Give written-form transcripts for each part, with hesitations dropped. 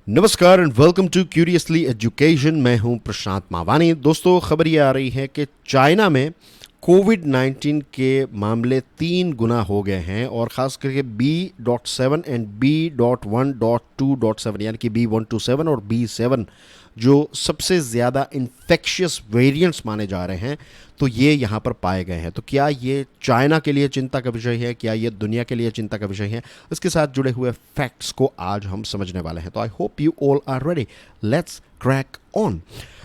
नमस्कार and welcome to curiously education. मैं हूं प्रशांत मावानी। दोस्तों, खबर ये आ रही है कि चाइना में कोविड 19 के मामले 3 गुना हो गए हैं और ख़ास करके B.7 एंड B.1.2.7 यानी कि B127 और B7 जो सबसे ज़्यादा इन्फेक्शियस वेरिएंट्स माने जा रहे हैं, तो ये यहाँ पर पाए गए हैं। तो क्या ये चाइना के लिए चिंता का विषय है, क्या ये दुनिया के लिए चिंता का विषय है? इसके साथ जुड़े हुए फैक्ट्स को आज हम समझने वाले हैं। तो I hope you all are ready. Let's crack on.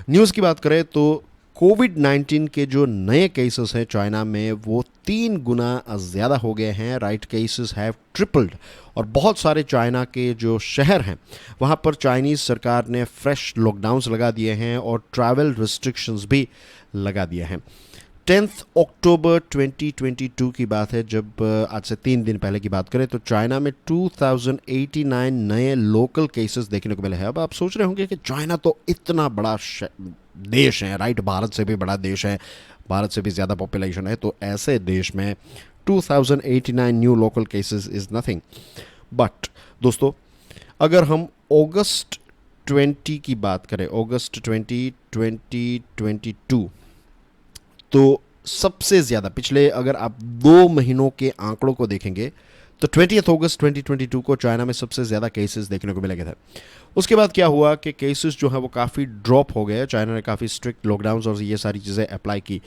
News की बात करें तो कोविड 19 के जो नए केसेस हैं चाइना में वो 3 गुना ज़्यादा हो गए हैं। Right, cases have tripled. और बहुत सारे चाइना के जो शहर हैं वहाँ पर चाइनीज़ सरकार ने फ्रेश लॉकडाउन्स लगा दिए हैं और ट्रैवल रिस्ट्रिक्शंस भी लगा दिए हैं। 10 अक्टूबर 2022 की बात है, जब आज से 3 दिन पहले की बात करें तो चाइना में 2089 नए लोकल केसेस देखने को मिले हैं। अब आप सोच रहे होंगे कि चाइना तो इतना बड़ा देश है, राइट, भारत से भी बड़ा देश है, भारत से भी ज़्यादा पॉपुलेशन है, तो ऐसे देश में 2089 new local cases is nothing. But दोस्तों, अगर हम अगस्त 20 की बात करें, अगस्त 2022, तो सबसे ज़्यादा पिछले अगर आप 2 महीनों के आंकड़ों को देखेंगे तो 20 अगस्त 2022 को चाइना में सबसे ज़्यादा केसेस देखने को मिले थे। उसके बाद क्या हुआ कि केसेस जो हैं वो काफ़ी ड्रॉप हो गए। चाइना ने काफ़ी स्ट्रिक्ट लॉकडाउन और ये सारी चीज़ें अप्लाई की।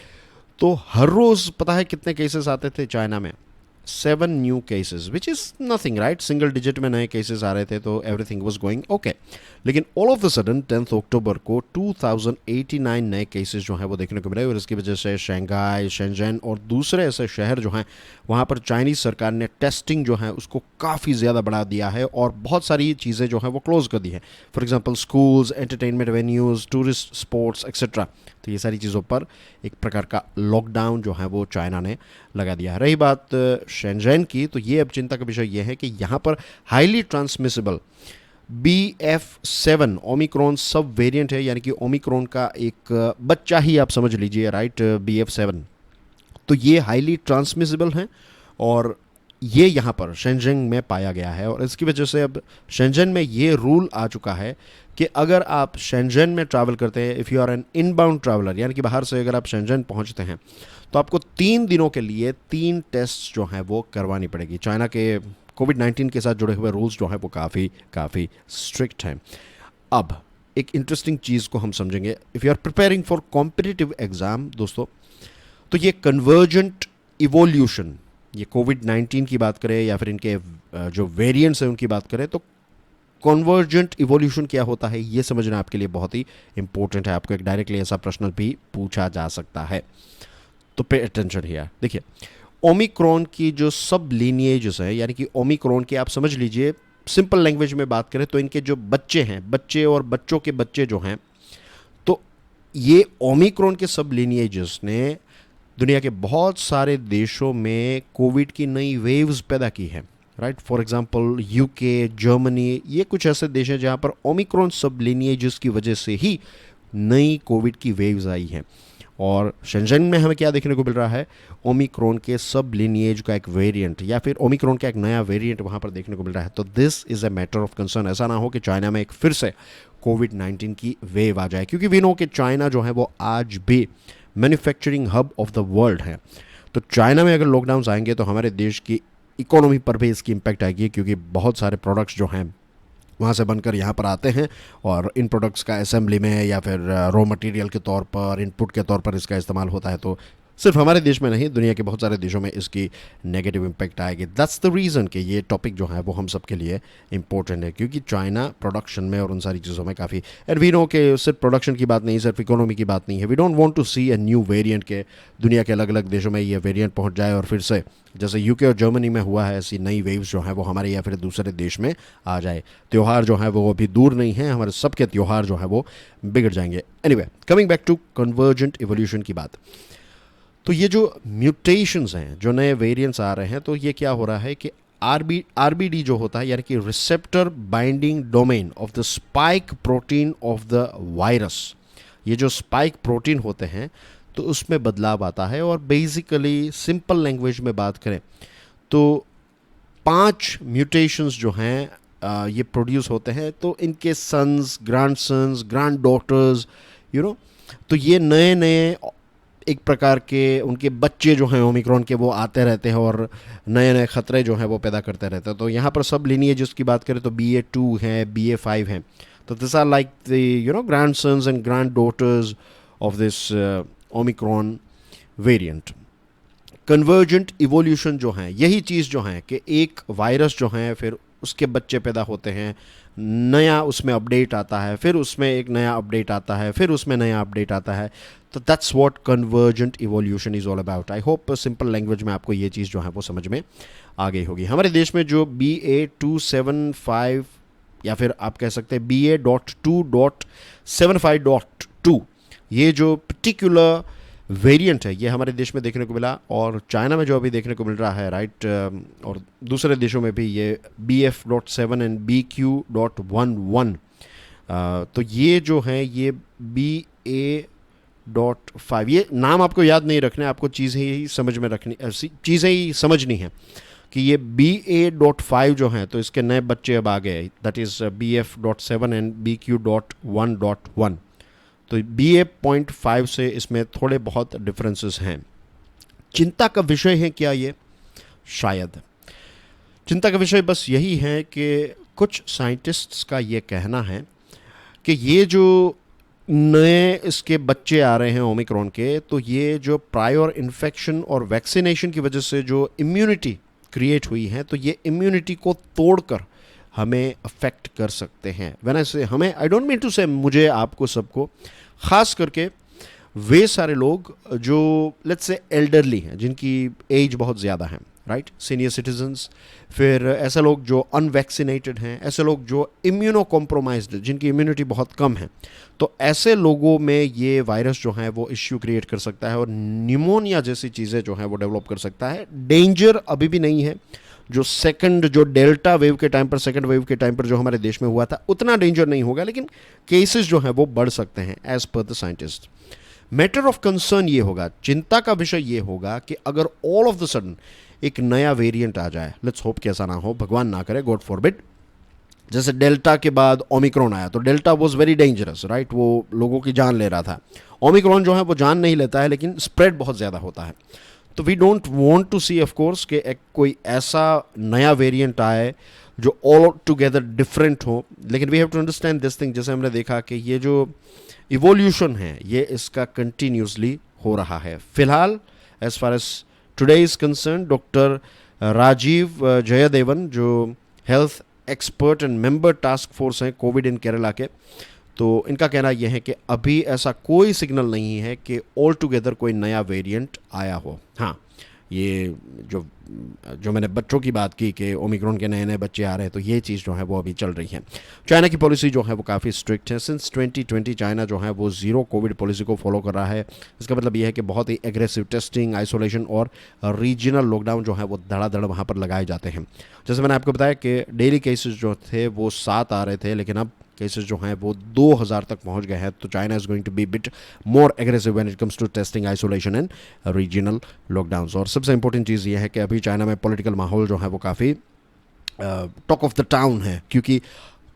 तो हर रोज़ पता है कितने केसेस आते थे चाइना में? 7 new cases, which is nothing, right. Single digit में नए केसेस आ रहे थे तो एवरीथिंग वाज गोइंग ओके। लेकिन ऑल ऑफ द सडन 10 अक्टूबर को 2089 नए केसेस जो हैं वो देखने को मिले और इसकी वजह से शंघाई, शेंजन और दूसरे ऐसे शहर जो हैं वहाँ पर चाइनीज़ सरकार ने टेस्टिंग जो है उसको काफ़ी ज़्यादा बढ़ा दिया है और बहुत सारी चीज़ें जो हैं वो क्लोज़ कर दी हैं। For example schools, entertainment venues, tourist spots etcetera. तो ये सारी चीज़ों पर एक प्रकार का लॉकडाउन जो है वो चाइना ने लगा दिया है। रही बात शेंजन की, तो ये अब चिंता का विषय ये है कि यहाँ पर हाईली ट्रांसमिसिबल BF7 ओमिक्रॉन सब वेरिएंट है, यानी कि ओमिक्रॉन का एक बच्चा ही आप समझ लीजिए, राइट, BF7। तो ये हाईली ट्रांसमिसिबल हैं और ये यहाँ पर शेंजन में पाया गया है और इसकी वजह से अब शेंजन में ये रूल आ चुका है कि अगर आप शेंजन में ट्रैवल करते हैं, if you are an inbound traveller, यानी कि बाहर से अगर आप शेंजन पहुँचते हैं तो आपको 3 दिनों के लिए 3 टेस्ट जो हैं वो करवानी पड़ेगी। चाइना के कोविड 19 के साथ जुड़े हुए रूल्स जो हैं वो काफ़ी स्ट्रिक्ट हैं। अब एक इंटरेस्टिंग चीज़ को हम समझेंगे। If you are preparing for competitive exam दोस्तों, तो ये कन्वर्जेंट इवोल्यूशन, ये कोविड 19 की बात करें या फिर इनके जो वेरिएंट्स हैं उनकी बात करें, तो कन्वर्जेंट इवोल्यूशन क्या होता है ये समझना आपके लिए बहुत ही इंपॉर्टेंट है। आपको एक डायरेक्टली ऐसा प्रश्न भी पूछा जा सकता है, तो पे अटेंशन हियर। देखिए, ओमिक्रॉन की जो सब लीनिएजेस है, यानी कि ओमिक्रॉन के आप समझ लीजिए, सिंपल लैंग्वेज में बात करें तो इनके जो बच्चे हैं, बच्चे और बच्चों के बच्चे जो हैं, तो ये ओमिक्रॉन के सब लीनिएजेस ने दुनिया के बहुत सारे देशों में कोविड की नई वेव्स पैदा की है, right. For example UK, Germany, ये कुछ ऐसे देश हैं जहां पर ओमिक्रॉन सब लीनिएजेस की वजह से ही नई कोविड की वेव्स आई हैं। और शेंजन में हमें क्या देखने को मिल रहा है? ओमिक्रॉन के सब लिनिएज का एक वेरिएंट या फिर ओमिक्रॉन का एक नया वेरिएंट वहाँ पर देखने को मिल रहा है। तो this is a matter of concern. ऐसा ना हो कि चाइना में एक फिर से कोविड 19 की वेव आ जाए, क्योंकि वी नो कि चाइना जो है वो आज भी manufacturing hub of the world है। तो चाइना में अगर लॉकडाउन आएंगे तो हमारे देश की इकोनॉमी पर भी इसकी इम्पैक्ट आएगी, क्योंकि बहुत सारे प्रोडक्ट्स जो हैं वहाँ से बनकर यहाँ पर आते हैं और इन प्रोडक्ट्स का असेंबली में या फिर रॉ मटेरियल के तौर पर, इनपुट के तौर पर इसका इस्तेमाल होता है। तो सिर्फ हमारे देश में नहीं, दुनिया के बहुत सारे देशों में इसकी नेगेटिव इम्पैक्ट आएगी। दैट्स द रीज़न कि ये टॉपिक जो है वो हम सब के लिए इंपॉर्टेंट है, क्योंकि चाइना प्रोडक्शन में और उन सारी चीज़ों में काफ़ी, एंड वी नो कि सिर्फ प्रोडक्शन की बात नहीं, सिर्फ इकोनॉमी की बात नहीं है। We don't want to see a new variant के दुनिया के अलग अलग देशों में ये वेरिएंट पहुंच जाए और फिर से जैसे यूके और जर्मनी में हुआ है ऐसी नई वेव्स जो हैं वो हमारे या फिर दूसरे देश में आ जाए। त्यौहार जो है वो अभी दूर नहीं है, हमारे सबके त्यौहार जो है वो बिगड़ जाएंगे। Anyway, coming back to convergent evolution की बात, तो ये जो म्यूटेशंस हैं, जो नए वेरिएंट्स आ रहे हैं, तो ये क्या हो रहा है कि आरबीडी जो होता है, यानी कि receptor binding domain of the spike protein of the virus, ये जो स्पाइक प्रोटीन होते हैं तो उसमें बदलाव आता है। और बेसिकली सिंपल लैंग्वेज में बात करें तो 5 म्यूटेशंस जो हैं ये प्रोड्यूस होते हैं, तो इनके sons, granddaughters, you know, तो ये नए नए एक प्रकार के उनके बच्चे जो हैं ओमिक्रॉन के, वो आते रहते हैं और नए नए खतरे जो हैं वो पैदा करते रहते हैं। तो यहाँ पर सब लिनिएज की बात करें तो BA.2 है, BA.5 है, तो this are like the grandsons and granddaughters of this omicron variant. Convergent evolution जो है, यही चीज़ जो है कि एक वायरस जो है फिर उसके बच्चे पैदा होते हैं, नया उसमें अपडेट आता है, फिर उसमें एक नया अपडेट आता है, फिर उसमें नया अपडेट आता है। तो that's what convergent evolution is all about. I hope simple language में आपको ये चीज़ जो है वो समझ में आ गई होगी। हमारे देश में जो BA.275 या फिर आप कह सकते हैं BA.2.75.2, ये जो पर्टिकुलर वेरिएंट है, ये हमारे देश में देखने को मिला, और चाइना में जो अभी देखने को मिल रहा है, राइट, और दूसरे देशों में भी ये BF.7 एंड BQ.11, तो ये जो है ये BA.5, ये नाम आपको याद नहीं रखने, आपको चीज़ें ही समझ में रखनी, चीज़ें ही समझनी है कि ये BA.5 जो हैं, तो इसके नए बच्चे अब आ गए, that is BF.7 and BQ.1.1। तो BA.5 से इसमें थोड़े बहुत डिफरेंसेस हैं। चिंता का विषय है क्या ये? शायद चिंता का विषय बस यही है कि कुछ साइंटिस्ट्स का ये कहना है कि ये जो नए इसके बच्चे आ रहे हैं ओमिक्रॉन के, तो ये जो प्रायर इन्फेक्शन और वैक्सीनेशन की वजह से जो इम्यूनिटी क्रिएट हुई है, तो ये इम्यूनिटी को तोड़कर हमें अफेक्ट कर सकते हैं। व्हेन आई से हमें, आई डोंट मीन टू से मुझे, आपको, सबको, ख़ास करके वे सारे लोग जो लेट्स से एल्डरली हैं, जिनकी एज बहुत ज़्यादा है, राइट, सीनियर सिटीजन्स, फिर ऐसे लोग जो अनवैक्सीनेटेड हैं, ऐसे लोग जो इम्यूनो कॉम्प्रोमाइज्ड, जिनकी इम्यूनिटी बहुत कम है, तो ऐसे लोगों में ये वायरस जो है वो इश्यू क्रिएट कर सकता है और निमोनिया जैसी चीज़ें जो हैं वो डेवलप कर सकता है। डेंजर अभी भी नहीं है, जो डेल्टा वेव के टाइम पर, सेकंड वेव के टाइम पर जो हमारे देश में हुआ था, उतना डेंजर नहीं होगा, लेकिन केसेस जो हैं वो बढ़ सकते हैं एज पर the scientist. Matter of concern ये होगा, चिंता का विषय ये होगा कि अगर ऑल ऑफ द सडन एक नया वेरिएंट आ जाए, लेट्स होप कि ऐसा ना हो, भगवान ना करे, गॉड फॉरबिड, जैसे डेल्टा के बाद ओमिक्रॉन आया, तो delta was very dangerous, right, वो लोगों की जान ले रहा था। ओमिक्रॉन जो है वो जान नहीं लेता है, लेकिन स्प्रेड बहुत ज़्यादा होता है। तो we don't want to see, of course, कि कोई ऐसा नया वेरिएंट आए जो ऑल टुगेदर डिफरेंट हो, लेकिन we have to understand this thing, जैसे हमने देखा कि ये जो इवोल्यूशन है ये इसका कंटिन्यूसली हो रहा है। फिलहाल as far as today is concern, doctor Rajeev Jayadevan, जो health expert and member task force हैं कोविड इन केरला के, तो इनका कहना यह है कि अभी ऐसा कोई सिग्नल नहीं है कि ऑल टुगेदर कोई नया वेरिएंट आया हो। हाँ, ये जो मैंने बच्चों की बात की कि ओमिक्रॉन के नए नए बच्चे आ रहे हैं, तो ये चीज़ जो है वो अभी चल रही है। चाइना की पॉलिसी जो है वो काफ़ी स्ट्रिक्ट है। सिंस 2020 चाइना जो है वो ज़ीरो कोविड पॉलिसी को फॉलो कर रहा है। इसका मतलब ये है कि बहुत ही एग्रेसिव टेस्टिंग, आइसोलेशन और रीजनल लॉकडाउन जो है वो धड़ाधड़ वहाँ पर लगाए जाते हैं। जैसे मैंने आपको बताया कि डेली केसेस जो थे वो 7 आ रहे थे, लेकिन अब केसेस जो हैं वो 2000 तक पहुंच गए हैं। तो China is going to be bit more aggressive when it comes to testing, isolation and regional lockdowns. और सबसे इंपॉर्टेंट चीज़ ये है कि अभी चाइना में पॉलिटिकल माहौल जो है वो काफ़ी टॉक ऑफ द टाउन है, क्योंकि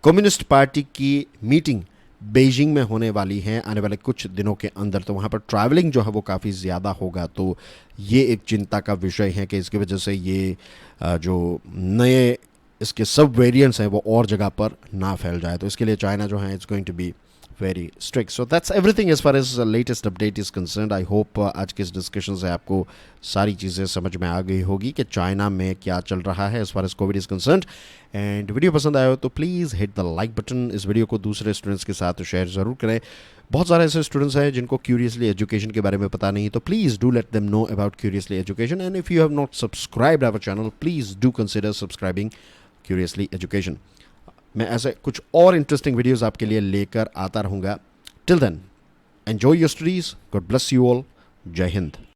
कम्युनिस्ट पार्टी की मीटिंग बेइजिंग में होने वाली है आने वाले कुछ दिनों के अंदर। तो वहाँ पर ट्रैवलिंग जो है वो काफ़ी ज़्यादा होगा। तो ये एक चिंता का विषय है कि इसकी वजह से ये जो नए इसके सब वेरिएंट्स हैं वो और जगह पर ना फैल जाए। तो इसके लिए चाइना जो है it's going to be very strict. So that's everything as far as latest update is concerned. I hope आज के इस डिस्कशन से आपको सारी चीज़ें समझ में आ गई होगी कि चाइना में क्या चल रहा है as far as covid is concerned. And video पसंद आया हो तो please hit the like button. इस वीडियो को दूसरे स्टूडेंट्स के साथ शेयर ज़रूर करें। बहुत सारे ऐसे स्टूडेंट्स हैं जिनको क्यूरियसली एजुकेशन के बारे में पता नहीं, तो please do let them know about curiously education. And if you have not subscribed our channel, please do consider subscribing curiously education. मैं ऐसे कुछ और इंटरेस्टिंग वीडियोस आपके लिए लेकर आता रहूँगा। Till then, enjoy your studies. God bless you all. जय हिंद।